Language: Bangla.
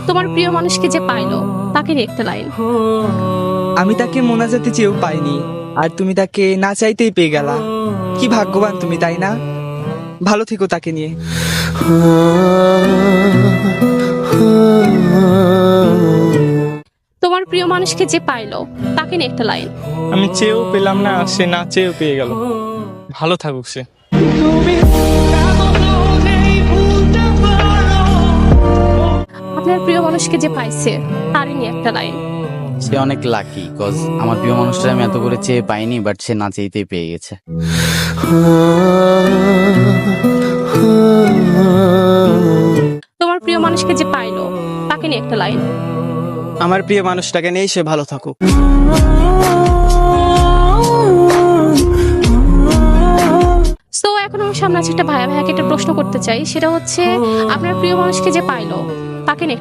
তোমার প্রিয় মানুষকে যে পাইলো তাকে নিয়ে একটা লাইন। আমি তাকে মোনাজাতে চেয়েও পাইনি, আর তুমি তাকে না চাইতেই পেয়ে গেলা। কি ভাগ্যবান তুমি, তাই না? ভালো থেকো তাকে নিয়ে। তোমার প্রিয় মানুষকে যে পাইলো তাকে নিয়ে একটা লাইন। আমি চেয়েও পেলাম না, সে না চেয়েও পেয়ে গেল। ভালো থাকুক সে। আপনার প্রিয় মানুষকে যে পাইছে তারই নিয়ে একটা লাইন। সে অনেক লাকি, কজ আমার প্রিয় মানুষটা আমি এত করে চেয়ে পাইনি, বাট সে না চেয়েতেই পেয়ে গেছে। তোমার প্রিয় মানুষকে যে পাইলো তাকে নিয়ে একটা লাইন। আমার প্রিয় মানুষটাকে নিয়েই সে ভালো থাকুক। তো এখন আমার সামনে আছে একটা ভাইয়াকে একটা প্রশ্ন করতে চাই, সেটা হচ্ছে আপনার প্রিয় মানুষকে যে পাইলো তাকে নিয়ে একটা